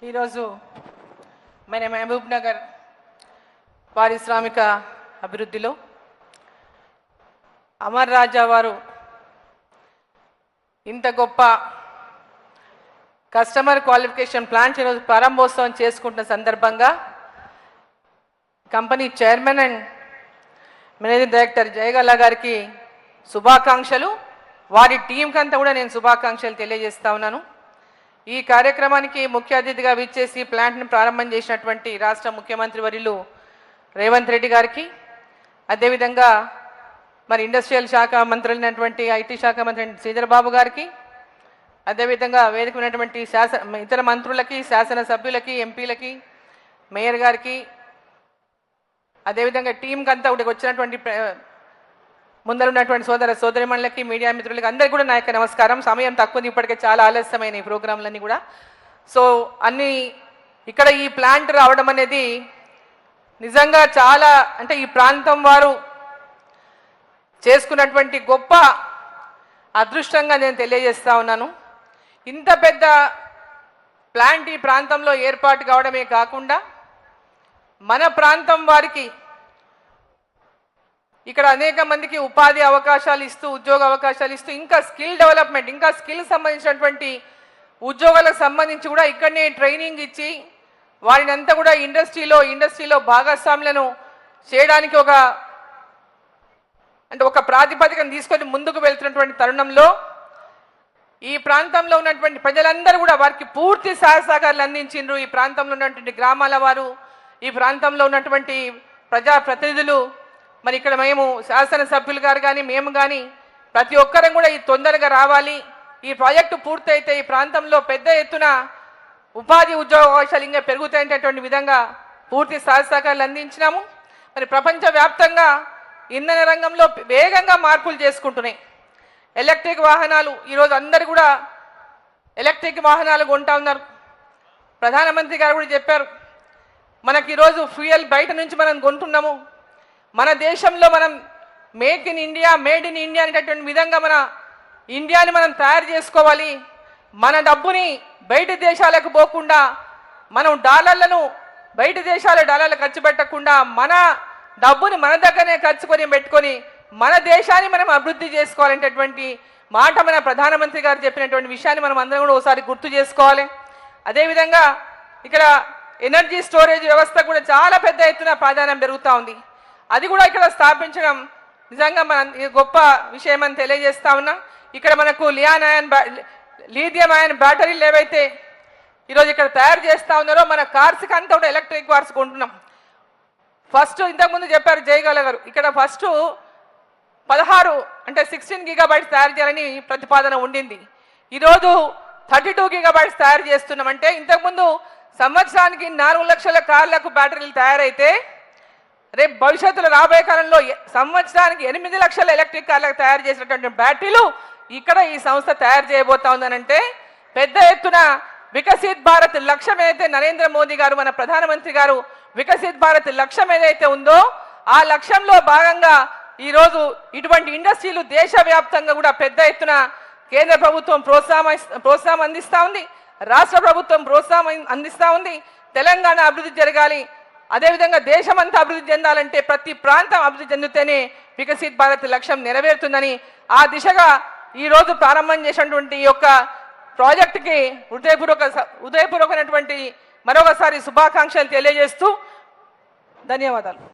ఈరోజు మన మహబూబ్ నగర్ పారిశ్రామిక అభివృద్ధిలో అమర్ రాజా వారు ఇంత గొప్ప కస్టమర్ క్వాలిఫికేషన్ ప్లాంట్ ఈరోజు ప్రారంభోత్సవం చేసుకుంటున్న సందర్భంగా company chairman and managing director Jayagalla గారికి శుభాకాంక్షలు, వారి టీంకి అంతా కూడా నేను శుభాకాంక్షలు తెలియజేస్తా ఉన్నాను. ఈ కార్యక్రమానికి ముఖ్య అతిథిగా విచ్చేసి ప్లాంట్ను ప్రారంభం చేసినటువంటి రాష్ట్ర ముఖ్యమంత్రి వర్యులు రేవంత్ రెడ్డి గారికి, అదేవిధంగా మరి ఇండస్ట్రియల్ శాఖ మంత్రి అయినటువంటి ఐటీ శాఖ మంత్రి శ్రీధర్ బాబు గారికి, అదేవిధంగా వేదిక ఉన్నటువంటి ఇతర మంత్రులకి, శాసనసభ్యులకి, ఎంపీలకి, మేయర్ గారికి, అదేవిధంగా టీంకి అంతా కూడా వచ్చినటువంటి ముందరున్నటువంటి సోదరిమణులకి, మీడియా మిత్రులకి అందరికీ కూడా నా యొక్క నమస్కారం. సమయం తక్కువ, ఇప్పటికే చాలా ఆలస్యమైన ఈ ప్రోగ్రాంలన్నీ కూడా. సో అన్నీ ఇక్కడ ఈ ప్లాంట్ రావడం అనేది నిజంగా చాలా, అంటే ఈ ప్రాంతం వారు చేసుకున్నటువంటి గొప్ప అదృష్టంగా నేను తెలియజేస్తా ఉన్నాను. ఇంత పెద్ద ప్లాంట్ ఈ ప్రాంతంలో ఏర్పాటు కావడమే కాకుండా మన ప్రాంతం వారికి ఇక్కడ అనేక మందికి ఉపాధి అవకాశాలు ఇస్తూ, ఉద్యోగ అవకాశాలు ఇస్తూ, ఇంకా స్కిల్ డెవలప్మెంట్, ఇంకా స్కిల్ సంబంధించినటువంటి ఉద్యోగాలకు సంబంధించి కూడా ఇక్కడనే ట్రైనింగ్ ఇచ్చి వారిని అంతా కూడా ఇండస్ట్రీలో భాగస్వాములను చేయడానికి ఒక ప్రాతిపదికను తీసుకొని ముందుకు వెళ్తున్నటువంటి తరుణంలో ఈ ప్రాంతంలో ఉన్నటువంటి ప్రజలందరూ కూడా వారికి పూర్తి సహకారాలు అందించిండ్రు. ఈ ప్రాంతంలో ఉన్నటువంటి గ్రామాల వారు, ఈ ప్రాంతంలో ఉన్నటువంటి ప్రజాప్రతినిధులు, మరి ఇక్కడ మేము శాసనసభ్యులు గారు కానీ మేము కానీ ప్రతి ఒక్కరం కూడా ఈ తొందరగా రావాలి, ఈ ప్రాజెక్టు పూర్తయితే ఈ ప్రాంతంలో పెద్ద ఎత్తున ఉపాధి ఉద్యోగ అవకాశాలు ఇంకా పెరుగుతాయనేటువంటి విధంగా పూర్తి సహకారాలు అందించినాము. మరి ప్రపంచవ్యాప్తంగా ఇంధన రంగంలో వేగంగా మార్పులు చేసుకుంటున్నాయి. ఎలక్ట్రిక్ వాహనాలు ఈరోజు అందరు కూడా ఎలక్ట్రిక్ వాహనాలు కొంటా ఉన్నారు. ప్రధానమంత్రి గారు కూడా చెప్పారు, మనకి ఈరోజు ఫ్యూయల్ బయట నుంచి మనం కొంటున్నాము, మన దేశంలో మనం మేడ్ ఇన్ ఇండియా అనేటటువంటి విధంగా మన ఇండియాని మనం తయారు చేసుకోవాలి. మన డబ్బుని బయట దేశాలకు పోకుండా, మనం డాలర్లను బయట దేశాల డాలర్లు ఖర్చు పెట్టకుండా మన డబ్బుని మన దగ్గరనే పెట్టుకొని మన దేశాన్ని మనం అభివృద్ధి చేసుకోవాలనేటటువంటి మాట మన ప్రధానమంత్రి గారు చెప్పినటువంటి విషయాన్ని మనం అందరం కూడా ఒకసారి గుర్తు చేసుకోవాలి. అదేవిధంగా ఇక్కడ ఎనర్జీ స్టోరేజ్ వ్యవస్థ కూడా చాలా పెద్ద ఎత్తున ప్రాధాన్యం పెరుగుతూ ఉంది. అది కూడా ఇక్కడ స్థాపించడం నిజంగా మన గొప్ప విషయం అని తెలియజేస్తా ఉన్నా. ఇక్కడ మనకు లీథియం అయాన్ బ్యాటరీలు ఏవైతే ఈరోజు ఇక్కడ తయారు చేస్తూ ఉన్నారో మన కార్స్కి అంతా కూడా ఎలక్ట్రిక్ కార్స్ కొంటున్నాం. ఫస్ట్ ఇంతకుముందు చెప్పారు జయగల గారు, ఇక్కడ ఫస్ట్ 16 గీగాబైట్స్ తయారు చేయాలని ప్రతిపాదన ఉండింది. ఈరోజు 32 గీగాబైట్స్ తయారు చేస్తున్నాం. అంటే ఇంతకుముందు సంవత్సరానికి 4 లక్షల కార్లకు బ్యాటరీలు తయారైతే రేపు భవిష్యత్తులో రాబోయే కాలంలో సంవత్సరానికి 8 లక్షల ఎలక్ట్రిక్ కార్లకు తయారు చేసినటువంటి బ్యాటరీలు ఇక్కడ ఈ సంస్థ తయారు చేయబోతా ఉందనంటే పెద్ద ఎత్తున వికసిత్ భారత్ లక్ష్యం ఏదైతే నరేంద్ర మోదీ గారు, మన ప్రధానమంత్రి గారు వికసిత్ భారత్ లక్ష్యం ఏదైతే ఉందో ఆ లక్ష్యంలో భాగంగా ఈరోజు ఇటువంటి ఇండస్ట్రీలు దేశవ్యాప్తంగా కూడా పెద్ద ఎత్తున కేంద్ర ప్రభుత్వం ప్రోత్సాహం అందిస్తూ ఉంది, రాష్ట్ర ప్రభుత్వం ప్రోత్సాహం అందిస్తూ ఉంది. తెలంగాణ అభివృద్ధి జరగాలి, అదేవిధంగా దేశమంతా అభివృద్ధి చెందాలంటే ప్రతి ప్రాంతం అభివృద్ధి చెందితేనే వికసిత్ భారత్ లక్ష్యం నెరవేరుతుందని ఆ దిశగా ఈరోజు ప్రారంభం చేసినటువంటి ఈ యొక్క ప్రాజెక్టుకి హృదయపూర్వకమైనటువంటి మరొకసారి శుభాకాంక్షలు తెలియజేస్తూ ధన్యవాదాలు.